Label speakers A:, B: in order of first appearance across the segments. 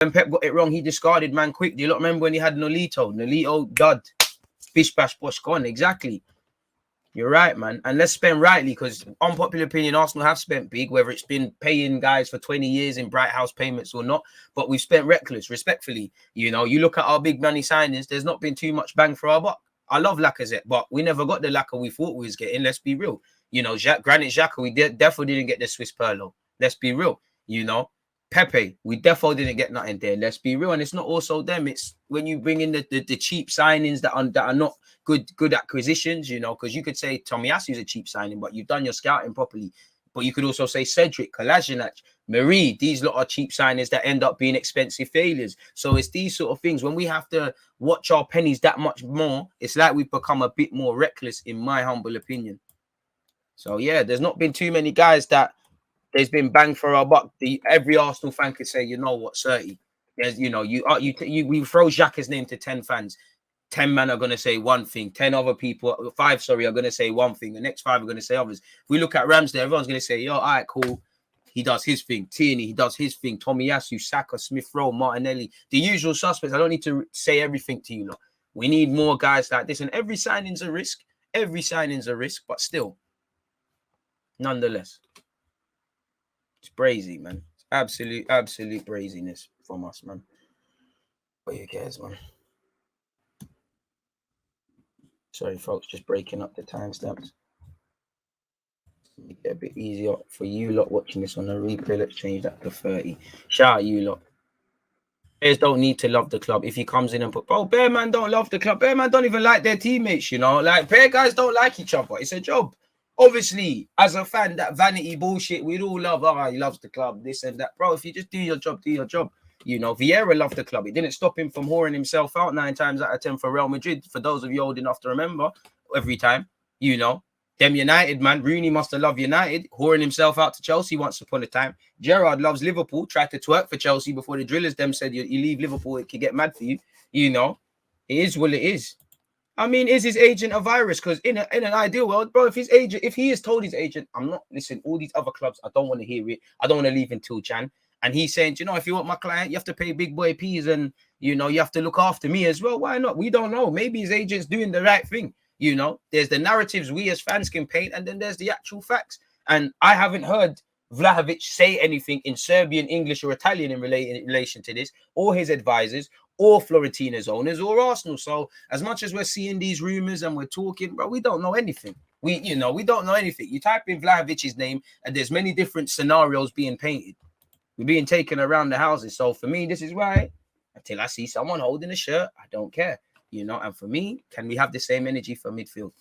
A: when Pep got it wrong, he discarded man quick. Do you not remember when he had Nolito? Nolito, dud. Bish, bash, bosh, gone. Exactly. You're right, man. And let's spend rightly, because unpopular opinion, Arsenal have spent big, whether it's been paying guys for 20 years in Bright House payments or not. But we've spent reckless, respectfully. You know, you look at our big money signings, there's not been too much bang for our buck. I love Lacazette, but we never got the Lacazette we thought we was getting. Let's be real. You know, Granit Xhaka, we definitely didn't get the Swiss Perlo. Let's be real. You know, Pepe, we definitely didn't get nothing there. Let's be real. And it's not also them. It's when you bring in the cheap signings that are not good acquisitions, you know, because you could say Tomiyasu's a cheap signing, but you've done your scouting properly. But you could also say Cedric, Kolasinac, Marie, these lot are cheap signings that end up being expensive failures. So it's these sort of things. When we have to watch our pennies that much more, it's like we've become a bit more reckless, in my humble opinion. So, yeah, there's not been too many guys that there's been bang for our buck. Every Arsenal fan could say, you know what, 30. There's, you know, we throw Xhaka's name to 10 fans. 10 men are going to say one thing. 10 other people, 5, sorry, are going to say one thing. The next 5 are going to say others. If we look at Ramsdale, everyone's going to say, yo, all right, cool. He does his thing. Tierney, he does his thing. Tomiyasu, Saka, Smith-Rowe, Martinelli. The usual suspects. I don't need to say everything to you lot. We need more guys like this. And every signing's a risk. Every signing's a risk, but still, nonetheless, it's brazy, man. It's absolute braziness from us, man. But who cares, man? Sorry, folks, just breaking up the timestamps. Make it a bit easier for you lot watching this on a replay. Let's change that to 30. Shout out you lot. Players don't need to love the club. If he comes in and put, bro, Bear Man don't love the club. Bear Man don't even like their teammates, you know. Like, Bear guys don't like each other. It's a job. Obviously, as a fan, that vanity bullshit, we'd all love, he loves the club, this and that. Bro, if you just do your job, do your job. You know, Vieira loved the club. It didn't stop him from whoring himself out 9 times out of 10 for Real Madrid. For those of you old enough to remember, every time, you know. Them United, man. Rooney must have loved United, whoring himself out to Chelsea once upon a time. Gerrard loves Liverpool, tried to twerk for Chelsea before the drillers them said you leave Liverpool, it could get mad for you. You know, it is what it is. I mean, is his agent a virus? Because in an ideal world, bro, if he has told his agent, I'm not, listen, all these other clubs, I don't want to hear it. I don't want to leave until Jan. And he's saying, you know, if you want my client, you have to pay big boy P's and, you know, you have to look after me as well. Why not? We don't know. Maybe his agent's doing the right thing. You know, there's the narratives we as fans can paint, and then there's the actual facts. And I haven't heard Vlahovic say anything in Serbian, English, or Italian in relation to this, or his advisors, or Florentina's owners, or Arsenal. So as much as we're seeing these rumors and we're talking, bro, we don't know anything. We don't know anything. You type in Vlahovic's name, and there's many different scenarios being painted. We're being taken around the houses. So for me, this is why, until I see someone holding a shirt, I don't care. You know, and for me, can we have the same energy for midfield?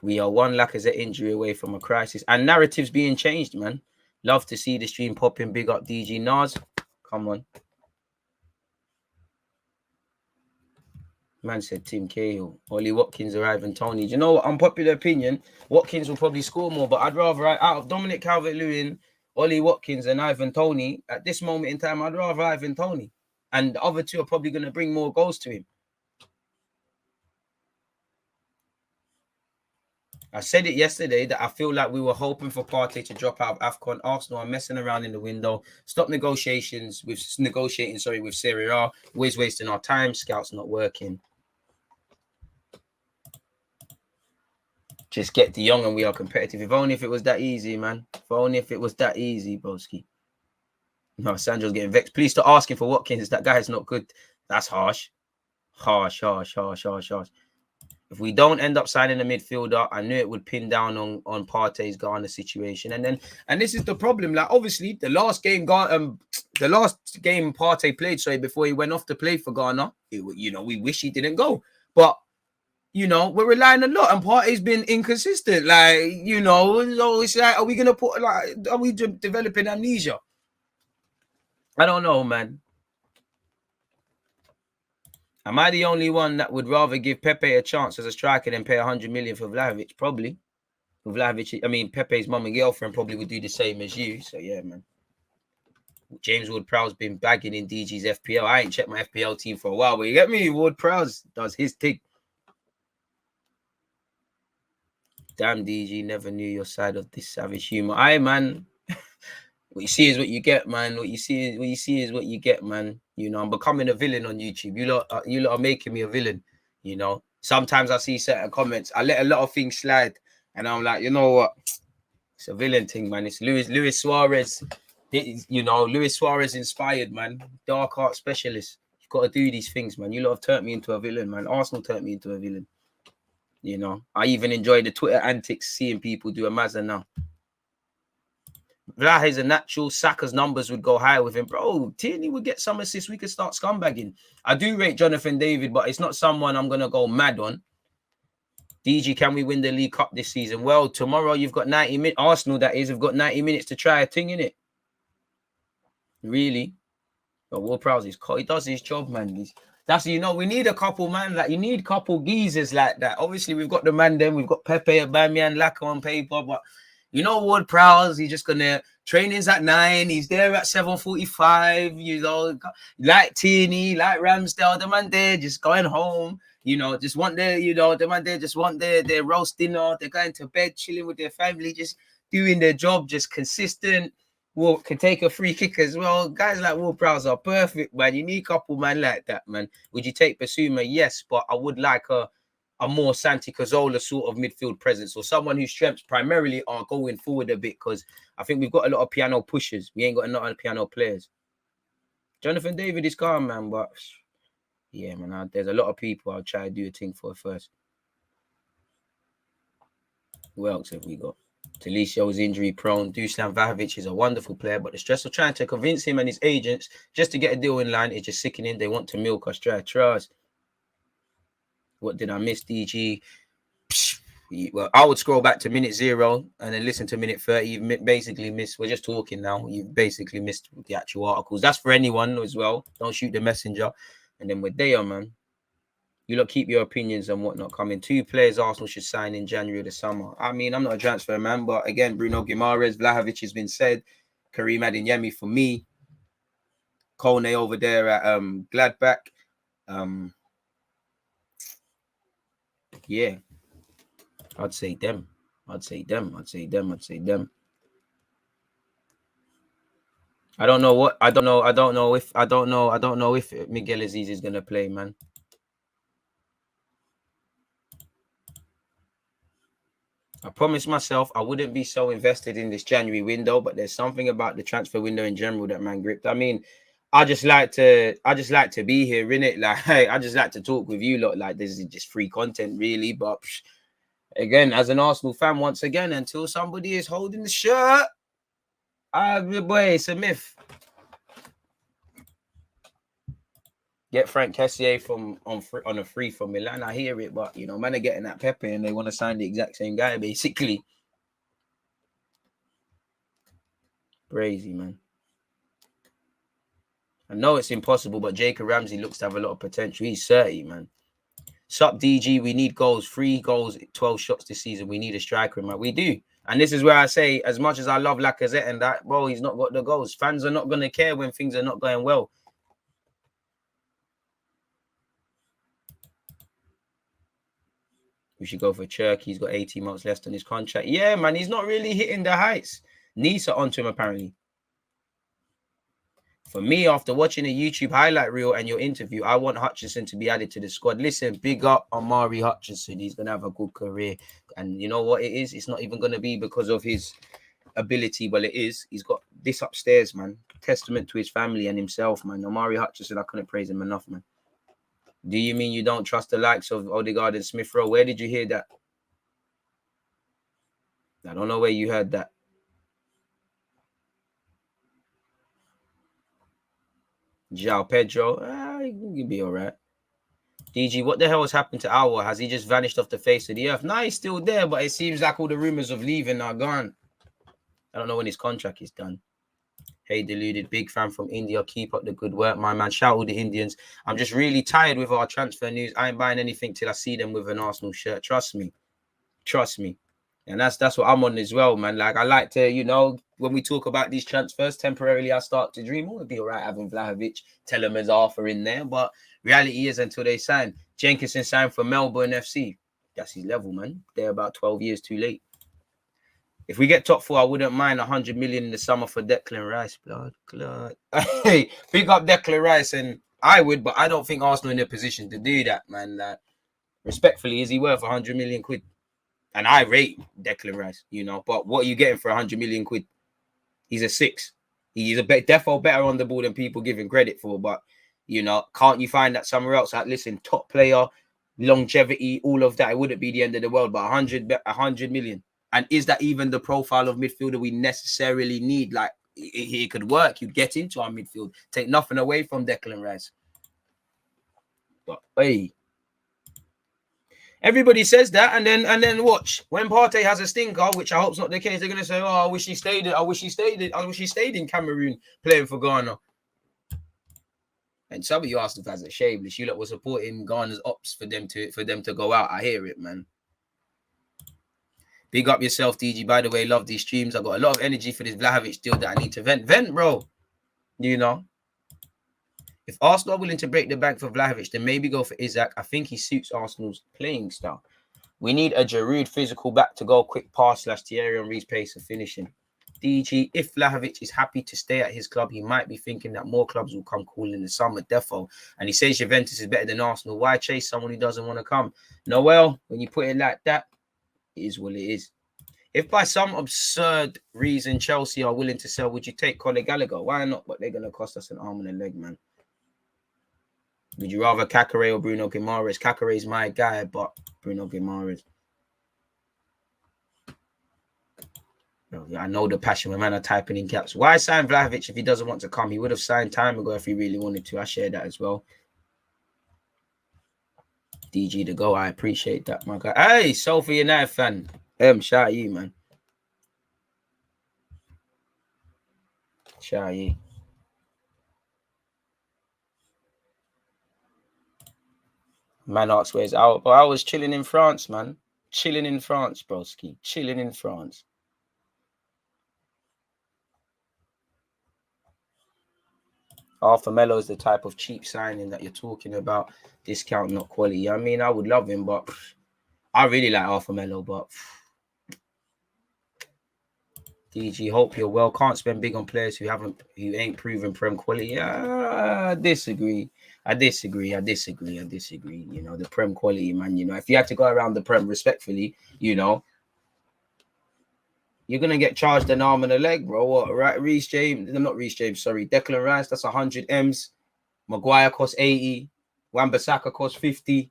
A: We are one Lacazette injury away from a crisis. And narratives being changed, man. Love to see the stream popping. Big up DG Nas. Come on. Man said Tim Cahill, Ollie Watkins or Ivan Toney. Do you know what? Unpopular opinion, Watkins will probably score more, but I'd rather, out of Dominic Calvert-Lewin, Ollie Watkins and Ivan Toney, at this moment in time, I'd rather Ivan Toney. And the other two are probably going to bring more goals to him. I said it yesterday that I feel like we were hoping for Partey to drop out of AFCON. Arsenal are messing around in the window. Stop negotiating with Serie A. Always wasting our time. Scouts not working. Just get De Jong and we are competitive. If only if it was that easy, man. If only if it was that easy, Boski. No, Sandro's getting vexed. Please stop asking for Watkins. That guy is not good. That's harsh. Harsh. If we don't end up signing a midfielder, I knew it would pin down on Partey's Ghana situation. And this is the problem. Like, obviously, the last game Partey played, before he went off to play for Ghana, we wish he didn't go. But we're relying a lot, and Partey's been inconsistent. Like, so it's like, are we developing amnesia? I don't know, man. Am I the only one that would rather give Pepe a chance as a striker than pay 100 million for Vlahovic? Probably. For Vlahovic, I mean, Pepe's mum and girlfriend probably would do the same as you. So, yeah, man. James Ward-Prowse been bagging in DG's FPL. I ain't checked my FPL team for a while, but you get me? Ward-Prowse does his thing. Damn, DG, never knew your side of this savage humor. Aye, man. What you see is what you get, man. What you see is what you get, man. You know, I'm becoming a villain on YouTube. You lot are making me a villain. You know, sometimes I see certain comments. I let a lot of things slide, and I'm like, you know what? It's a villain thing, man. It's Luis Suarez. You know, Luis Suarez inspired, man. Dark art specialist. You've got to do these things, man. You lot have turned me into a villain, man. Arsenal turned me into a villain. You know, I even enjoy the Twitter antics, seeing people do a Mazda now. Vlahovic is a natural. Saka's numbers would go higher with him. Bro, Tierney would get some assists. We could start scumbagging. I do rate Jonathan David, but it's not someone I'm going to go mad on. DG, can we win the League Cup this season? Well, tomorrow you've got 90 minutes. Arsenal, that is, have got 90 minutes to try a thing, innit? Really? But Will Prowse, he does his job, man. That's, you know, we need a couple, man. Like, you need a couple geezers like that. Obviously, we've got the man then. We've got Pepe, Aubameyang, Laka on paper, but you know, Ward Prowse, he's just gonna training's at 9. He's there at 7:45. You know, like Tierney, like Ramsdale, the man there just going home. You know, just want their, you know, the man there just want their roast dinner. They're going to bed, chilling with their family, just doing their job, just consistent. Will can take a free kick as well. Guys like Will Prowse are perfect, man. You need a couple man like that, man. Would you take Basuma? Yes, but I would like a more Santi Cazorla sort of midfield presence, or someone whose strengths primarily are going forward a bit, because I think we've got a lot of piano pushers. We ain't got a lot of piano players. Jonathan David is calm, man, but yeah, man, there's a lot of people I'll try to do a thing for first. Who else have we got? Talisha was injury prone. Dusan Vlahovic is a wonderful player, but the stress of trying to convince him and his agents just to get a deal in line is just sickening. They want to milk us dry. Trust. What did I miss, DG? Well, I would scroll back to minute 0 and then listen to minute 30. You've basically missed. We're just talking now. You've basically missed the actual articles. That's for anyone as well. Don't shoot the messenger. And then we're there, man. You lot keep your opinions and whatnot coming. 2 players Arsenal should sign in January or the summer. I mean, I'm not a transfer man, but again, Bruno Guimaraes, Vlahovic has been said. Karim Adeyemi for me. Kone over there at Gladbach. Yeah. I'd say them. I don't know if Miguel Aziz is gonna play, man. I promised myself I wouldn't be so invested in this January window, but there's something about the transfer window in general that man gripped. I mean, I just like to be here, innit? Like, I just like to talk with you lot. Like, this is just free content, really. But again, as an Arsenal fan, once again, until somebody is holding the shirt, boy, it's a myth. Get Frank Kessié on a free from Milan. I hear it, but you know, man are getting that Pepe and they want to sign the exact same guy, basically. Crazy, man. I know it's impossible, but Jacob Ramsey looks to have a lot of potential. He's 30, man. Sup, DG, we need goals. 3 goals, 12 shots this season. We need a striker, man. We do. And this is where I say, as much as I love Lacazette and that, bro, he's not got the goals. Fans are not going to care when things are not going well. We should go for Cherky. He's got 18 months left on his contract. Yeah, man, he's not really hitting the heights. Nisa onto him, apparently. For me, after watching a YouTube highlight reel and your interview, I want Hutchinson to be added to the squad. Listen, big up Amari Hutchinson. He's going to have a good career. And you know what it is? It's not even going to be because of his ability. Well, it is. He's got this upstairs, man. Testament to his family and himself, man. Amari Hutchinson, I couldn't praise him enough, man. Do you mean you don't trust the likes of Odegaard and Smith Rowe? Where did you hear that? I don't know where you heard that. João Pedro, he can be all right. DG, what the hell has happened to Aouar? Has he just vanished off the face of the earth? No, he's still there, but it seems like all the rumors of leaving are gone. I don't know when his contract is done. Hey, deluded, big fan from India. Keep up the good work, my man. Shout out the Indians. I'm just really tired with our transfer news. I ain't buying anything till I see them with an Arsenal shirt. Trust me. And that's what I'm on as well, man. Like, I like to, you know, when we talk about these transfers, temporarily I start to dream, it'd be all right having Vlahovic, Telemans, Arthur in there. But reality is until they sign. Jenkinson signed for Melbourne FC. That's his level, man. They're about 12 years too late. If we get top 4, I wouldn't mind 100 million in the summer for Declan Rice. Blood. Hey, big up Declan Rice, and I would, but I don't think Arsenal in a position to do that, man. Like, respectfully, is he worth 100 million quid? And I rate Declan Rice, you know. But what are you getting for 100 million quid? He's a 6. He's a defo better on the ball than people give him credit for. But, you know, can't you find that somewhere else? Like, listen, top player, longevity, all of that. It wouldn't be the end of the world, but 100 million. And is that even the profile of midfielder we necessarily need? Like, he could work. You'd get into our midfield. Take nothing away from Declan Rice. But, hey, everybody says that, and then watch. When Partey has a stinker, which I hope's not the case, they're going to say, oh, I wish he stayed in Cameroon playing for Ghana. And some of you Arsenal fans are shameless. You lot were supporting Ghana's ops for them to go out. I hear it, man. Big up yourself, DG. By the way, love these streams. I got a lot of energy for this Vlahovic deal that I need to vent. Vent, bro. You know. If Arsenal are willing to break the bank for Vlahovic, then maybe go for Isaac. I think he suits Arsenal's playing style. We need a Giroud physical back to go quick pass / Thierry Henry's pace of finishing. DG, if Vlahovic is happy to stay at his club, he might be thinking that more clubs will come calling in the summer, defo. And he says Juventus is better than Arsenal. Why chase someone who doesn't want to come? Noel, when you put it like that, it is what it is. If by some absurd reason Chelsea are willing to sell, would you take Conor Gallagher? Why not? But they're going to cost us an arm and a leg, man. Would you rather Kakare or Bruno Guimaraes? Kakare is my guy, but Bruno Guimaraes. I know the passion when man are typing in caps. Why sign Vlahovic if he doesn't want to come? He would have signed time ago if he really wanted to. I share that as well. DG to go. I appreciate that, my guy. Hey, Sophie United fan. Shout out you, man. Shout out you. Man asks where's out. But I was chilling in France, man. Chilling in France, broski. Chilling in France. Arthur Melo is the type of cheap signing that you're talking about. Discount, not quality. I mean, I would love him, but I really like Arthur Melo, but DG, hope you're well. Can't spend big on players who ain't proven prem quality. I disagree. You know, the prem quality, man. You know, if you had to go around the prem respectfully, you know, you're gonna get charged an arm and a leg, bro. What, right? Declan Rice, that's 100 M's. Maguire cost 80. Wan-Bissaka cost 50.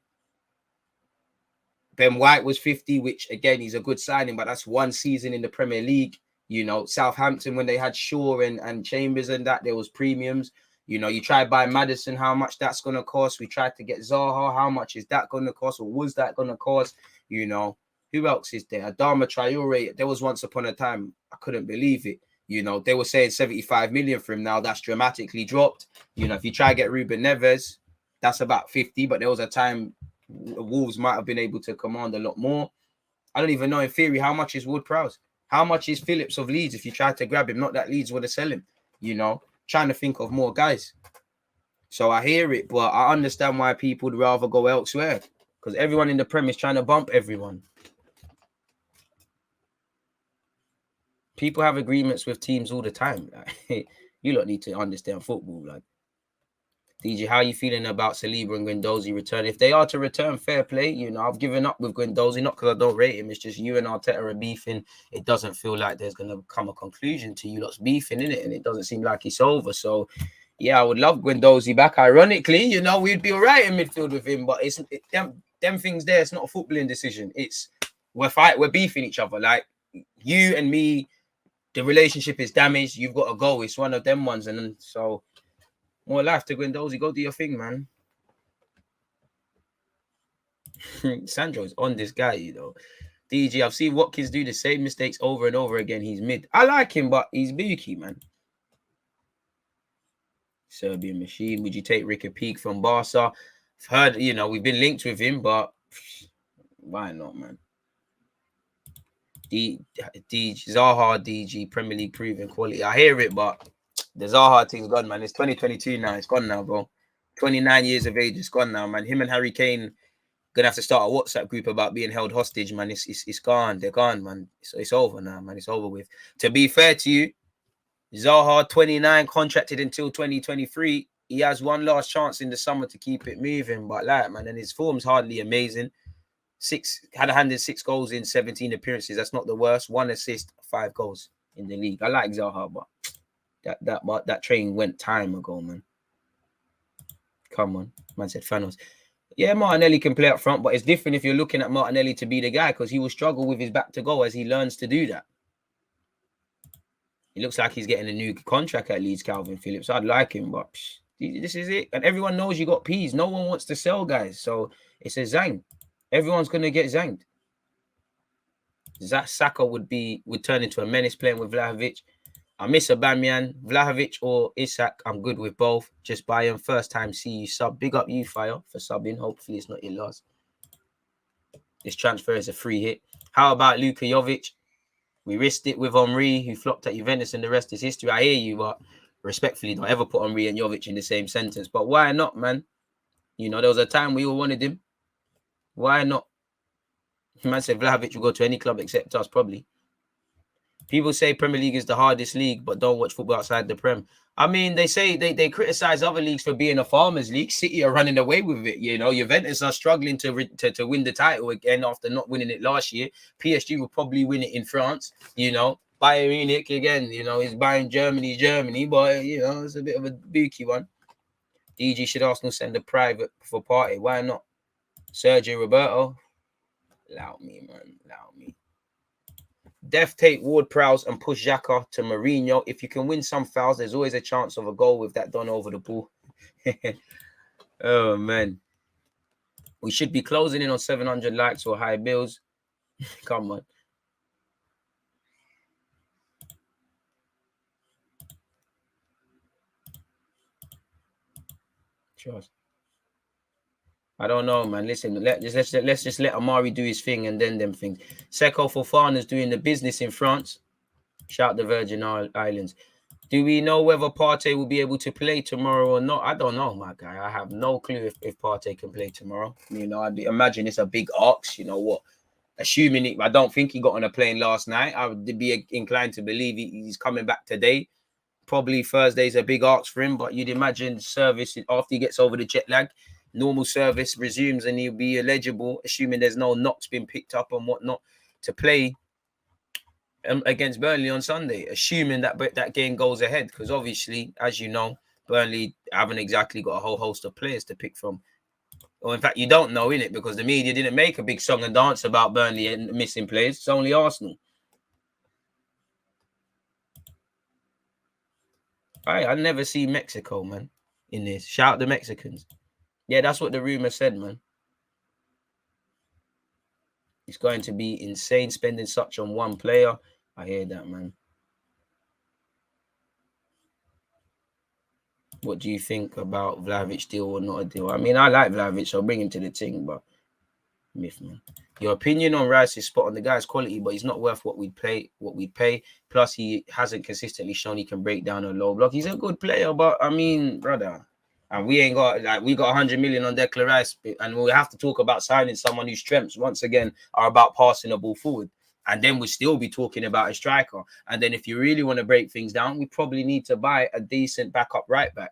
A: Ben White was 50, which again, he's a good signing, but that's one season in the Premier League. You know, Southampton, when they had Shaw and Chambers and that, there was premiums. You know, you try to buy Maddison, how much that's going to cost. We tried to get Zaha, how much is that going to cost, or was that going to cost? You know, who else is there? Adama Traore, there was once upon a time, I couldn't believe it. You know, they were saying 75 million for him now. That's dramatically dropped. You know, if you try to get Ruben Neves, that's about 50, but there was a time Wolves might have been able to command a lot more. I don't even know in theory how much is Ward-Prowse. How much is Phillips of Leeds if you tried to grab him? Not that Leeds would have sell him, you know, trying to think of more guys. So I hear it, but I understand why people would rather go elsewhere because everyone in the Prem is trying to bump everyone. People have agreements with teams all the time. You lot need to understand football. Like, DG, how are you feeling about Saliba and Guendouzi return? If they are to return, fair play. You know, I've given up with Guendouzi, not because I don't rate him. It's just you and Arteta are beefing. It doesn't feel like there's going to come a conclusion to you lot's beefing, innit? And it doesn't seem like it's over. So, yeah, I would love Guendouzi back. Ironically, you know, we'd be all right in midfield with him. But them things there, it's not a footballing decision. It's we're beefing each other. Like, you and me, the relationship is damaged. You've got to go. It's one of them ones. And so... more life to Guendouzi. Go do your thing, man. Sandro's on this guy, you know. DG, I've seen Watkins do the same mistakes over and over again. He's mid. I like him, but he's booky, man. Serbian machine. Would you take Ricky Peak from Barca? I've heard, you know, we've been linked with him, but why not, man? Zaha, DG, Premier League proven quality. I hear it, but the Zaha thing's gone, man. It's 2022 now. It's gone now, bro. 29 years of age. It's gone now, man. Him and Harry Kane Gonna have to start a WhatsApp group about being held hostage, man. It's gone. They're gone, man. It's over now, man. It's over with. To be fair to you, Zaha, 29, contracted until 2023. He has one last chance in the summer to keep it moving, but like, man, and his form's hardly amazing. Had a hand in 6 goals in 17 appearances. That's not the worst. 1 assist, 5 goals in the league. I like Zaha, but that train went time ago, man. Come on, man said Thanos. Yeah, Martinelli can play up front, but it's different if you're looking at Martinelli to be the guy because he will struggle with his back to goal as he learns to do that. It looks like he's getting a new contract at Leeds, Calvin Phillips. I'd like him, but this is it. And everyone knows you got P's. No one wants to sell guys, so it's a zang. Everyone's going to get zanged. Saka would turn into a menace playing with Vlahovic. I miss Aubameyang, Vlahovic or Isak. I'm good with both. Just buy him first time. See you sub. Big up you, Fire, for subbing. Hopefully it's not your loss. This transfer is a free hit. How about Luka Jovic? We risked it with Henry, who flopped at Juventus, and the rest is history. I hear you, but respectfully, don't ever put Henry and Jovic in the same sentence. But why not, man? You know, there was a time we all wanted him. Why not? Man said Vlahovic will go to any club except us, probably. People say Premier League is the hardest league, but don't watch football outside the Prem. I mean, they say they criticize other leagues for being a farmers' league. City are running away with it. You know, Juventus are struggling to win the title again after not winning it last year. PSG will probably win it in France. You know, Bayern Munich again. You know, is buying Germany, but you know it's a bit of a booky one. DG, should Arsenal send a private for Partey? Why not? Sergio Roberto, allow me, man, allow me. Def take Ward-Prowse and push Xhaka to Mourinho. If you can win some fouls, there's always a chance of a goal with that done over the ball. Oh, man. We should be closing in on 700 likes or high bills. Come on. Trust. I don't know, man. Listen, let's just let Amari do his thing and then them things. Seko Fofana's doing the business in France. Shout the Virgin Islands. Do we know whether Partey will be able to play tomorrow or not? I don't know, my guy. I have no clue if Partey can play tomorrow. You know, I'd imagine it's a big ox. You know what? Assuming I don't think he got on a plane last night. I would be inclined to believe he's coming back today. Probably Thursday's a big ox for him, but you'd imagine service after he gets over the jet lag. Normal service resumes and he'll be eligible, assuming there's no knocks been picked up and whatnot, to play against Burnley on Sunday, assuming that game goes ahead. Because obviously, as you know, Burnley haven't exactly got a whole host of players to pick from. Or in fact, you don't know, innit? Because the media didn't make a big song and dance about Burnley and missing players. It's only Arsenal. I never see Mexico, man, in this. Shout out the Mexicans. Yeah, that's what the rumor said, man. It's going to be insane spending such on one player. I hear that, man. What do you think about Vlahovic deal or not a deal? I mean, I like Vlahovic, so I'll bring him to the team, but myth, man. Your opinion on Rice is spot on. The guy's quality, but he's not worth what we pay. Plus, he hasn't consistently shown he can break down a low block. He's a good player, but I mean, brother, and we ain't got we got 100 million on Declan Rice, and we have to talk about signing someone whose strengths once again are about passing the ball forward. And then we'll still be talking about a striker. And then if you really want to break things down, we probably need to buy a decent backup right back.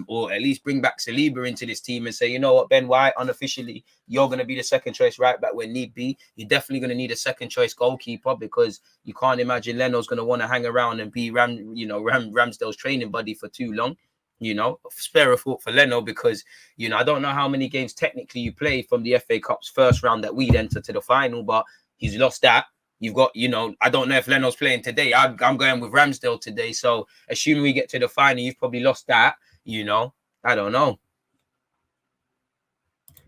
A: Or at least bring back Saliba into this team and say, you know what, Ben White, unofficially, you're going to be the second choice right back when need be. You're definitely going to need a second choice goalkeeper because you can't imagine Leno's going to want to hang around and be Ramsdale's training buddy for too long. You know, spare a thought for Leno because, you know, I don't know how many games technically you play from the FA Cup's first round that we'd enter to the final, but he's lost that. You've got, you know, I don't know if Leno's playing today. I'm going with Ramsdale today. So assuming we get to the final, you've probably lost that. You know, I don't know.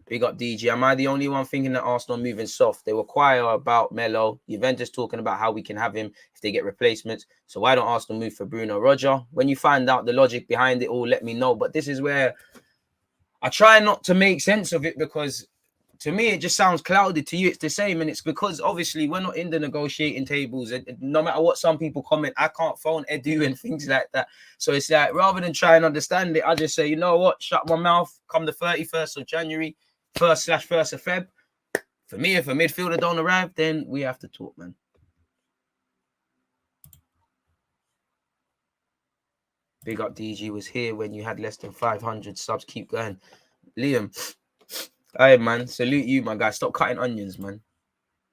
A: Big up DG. Am I the only one thinking that Arsenal moving soft? They were quiet about Melo. Juventus talking about how we can have him if they get replacements. So why don't Arsenal move for Bruno? Roger, when you find out the logic behind it all, let me know. But this is where I try not to make sense of it because to me, it just sounds clouded. To you, it's the same. And it's because, obviously, we're not in the negotiating tables. And no matter what some people comment, I can't phone Edu and things like that. So it's like, rather than try and understand it, I just say, you know what? Shut my mouth. Come the 31st of January, 1st of Feb. For me, if a midfielder don't arrive, then we have to talk, man. Big up DG was here when you had less than 500 subs. Keep going. Liam, hey, man, salute you, my guy. Stop cutting onions, man.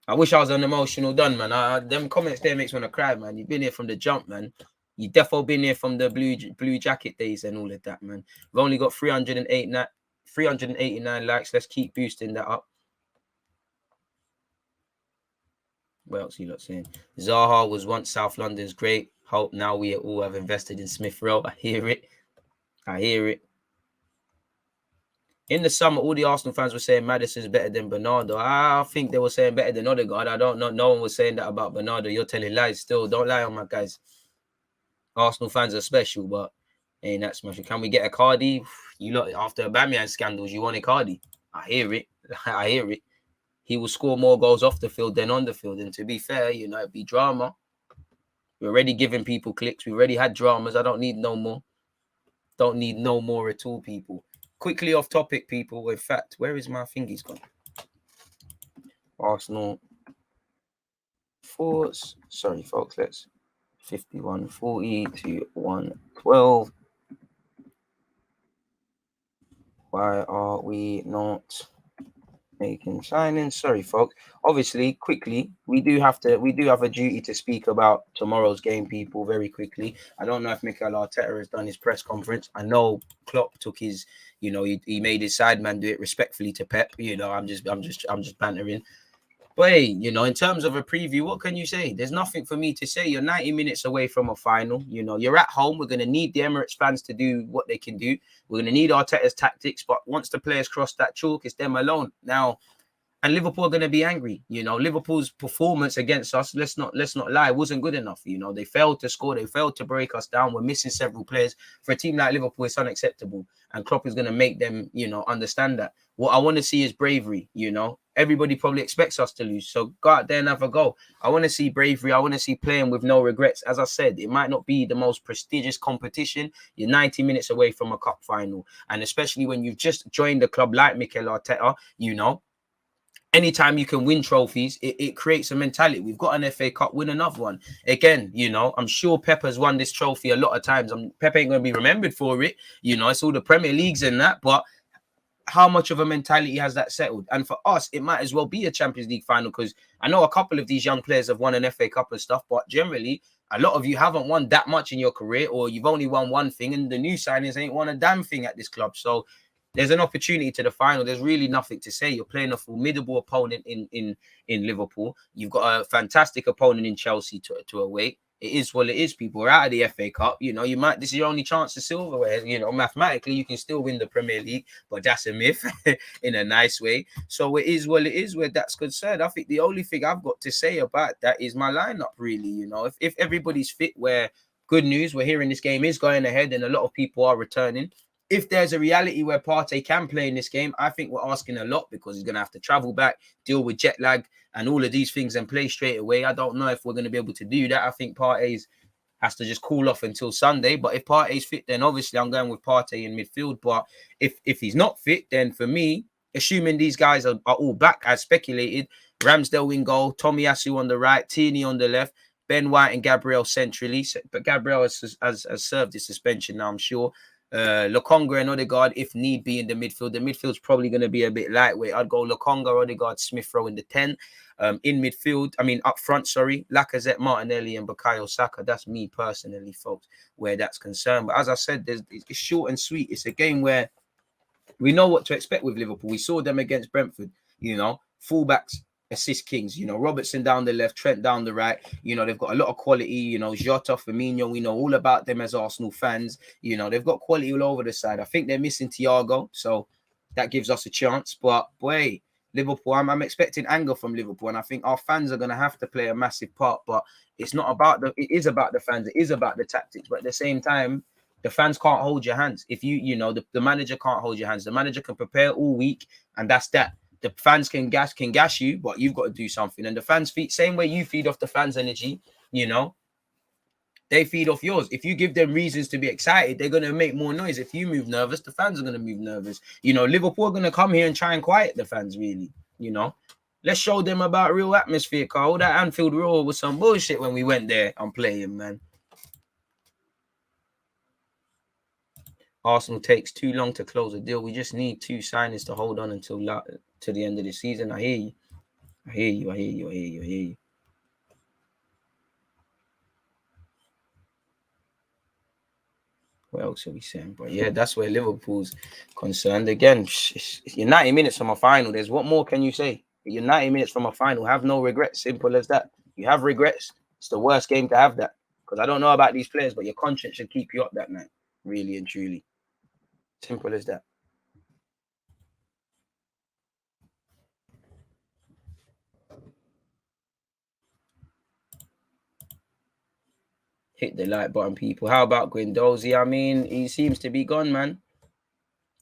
A: I wish I was an emotional done, man. Them comments there makes me want to cry, man. You've been here from the jump, man. You defo been here from the blue jacket days and all of that, man. We've only got 389 likes. Let's keep boosting that up. What else are you lot saying? Zaha was once South London's great. Hope now we all have invested in Smith Rowe. I hear it. In the summer, all the Arsenal fans were saying Maddison's better than Bernardo. I think they were saying better than Odegaard. I don't know. No one was saying that about Bernardo. You're telling lies still. Don't lie on my guys. Arsenal fans are special, but ain't that special. Can we get a Cardi? You lot, after Aubameyang scandals, you want a Cardi. I hear it. He will score more goals off the field than on the field. And to be fair, it'd be drama. We're already giving people clicks. We already had dramas. I don't need no more. Don't need no more at all, people. Quickly off topic, people. In fact, where is my thingy's gone? Arsenal. Sorry, folks. Let's 51-40 to 112. Why are we not making signings? Sorry, folks. Obviously, quickly, we do have a duty to speak about tomorrow's game, people, very quickly. I don't know if Mikel Arteta has done his press conference. I know Klopp took his, he made his side man do it respectfully to Pep. I'm just bantering. But hey, in terms of a preview, what can you say? There's nothing for me to say. You're 90 minutes away from a final. You're at home. We're going to need the Emirates fans to do what they can do. We're going to need Arteta's tactics. But once the players cross that chalk, it's them alone. Now, and Liverpool are going to be angry. Liverpool's performance against us, let's not lie, wasn't good enough. They failed to score. They failed to break us down. We're missing several players. For a team like Liverpool, it's unacceptable. And Klopp is going to make them, understand that. What I want to see is bravery, Everybody probably expects us to lose. So go out there and have a go. I want to see bravery. I want to see playing with no regrets. As I said, it might not be the most prestigious competition. You're 90 minutes away from a cup final. And especially when you've just joined a club like Mikel Arteta, anytime you can win trophies, it creates a mentality. We've got an FA Cup, win another one. Again, I'm sure Pep has won this trophy a lot of times. Pep ain't going to be remembered for it. It's all the Premier Leagues and that. But how much of a mentality has that settled? And for us, it might as well be a Champions League final, because I know a couple of these young players have won an FA Cup and stuff, but generally, a lot of you haven't won that much in your career, or you've only won one thing, and the new signings ain't won a damn thing at this club. So there's an opportunity to the final. There's really nothing to say. You're playing a formidable opponent in Liverpool. You've got a fantastic opponent in Chelsea to await. It is what it is, people. We're out of the FA Cup. This is your only chance to silverware. Mathematically, you can still win the Premier League, but that's a myth in a nice way. So it is what it is where that's concerned. I think the only thing I've got to say about that is my lineup, really. If everybody's fit, where good news, we're hearing this game is going ahead and a lot of people are returning. If there's a reality where Partey can play in this game, I think we're asking a lot, because he's going to have to travel back, deal with jet lag and all of these things and play straight away. I don't know if we're going to be able to do that. I think Partey has to just cool off until Sunday. But if Partey's fit, then obviously I'm going with Partey in midfield. But if he's not fit, then for me, assuming these guys are all back as speculated, Ramsdale in goal, Tomiyasu on the right, Tierney on the left, Ben White and Gabriel centrally. But Gabriel has served his suspension now, I'm sure. Lokonga and Odegaard, if need be, in the midfield. The midfield's probably going to be a bit lightweight. I'd go Lokonga, Odegaard, Smith Rowe in the 10. In midfield, up front, Lacazette, Martinelli and Bukayo Saka. That's me personally, folks, where that's concerned. But as I said, it's short and sweet. It's a game where we know what to expect with Liverpool. We saw them against Brentford, fullbacks, assist kings, Robertson down the left, Trent down the right. They've got a lot of quality, Jota, Firmino. We know all about them as Arsenal fans. They've got quality all over the side. I think they're missing Thiago, so that gives us a chance. But boy, Liverpool, I'm expecting anger from Liverpool, and I think our fans are going to have to play a massive part. But it's not about it is about the fans. It is about the tactics. But at the same time, the fans can't hold your hands. If the manager can't hold your hands. The manager can prepare all week, and that's that. The fans can gas you, but you've got to do something. And the fans feed, same way you feed off the fans' energy, they feed off yours. If you give them reasons to be excited, they're going to make more noise. If you move nervous, the fans are going to move nervous. Liverpool are going to come here and try and quiet the fans, really, Let's show them about real atmosphere, Carl. All that Anfield Roar was some bullshit when we went there and playing, man. Arsenal takes too long to close a deal. We just need 2 signings to hold on until to the end of the season. I hear you. I hear you. I hear you. I hear you. I hear you. What else are we saying? But yeah, that's where Liverpool's concerned. Again, you're 90 minutes from a final. There's what more can you say? You're 90 minutes from a final. Have no regrets. Simple as that. You have regrets. It's the worst game to have that. Because I don't know about these players, but your conscience should keep you up that night. Really and truly. Simple as that. Hit the like button, people. How about Guendouzi? I mean, he seems to be gone, man.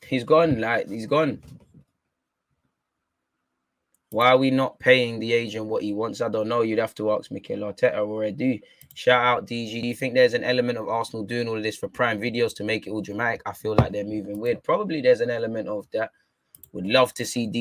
A: He's gone. Like, he's gone. Why are we not paying the agent what he wants? I don't know. You'd have to ask Mikel Arteta, or I do. Shout out DG. Do you think there's an element of Arsenal doing all of this for Prime Videos to make it all dramatic? I feel like they're moving weird. Probably there's an element of that. Would love to see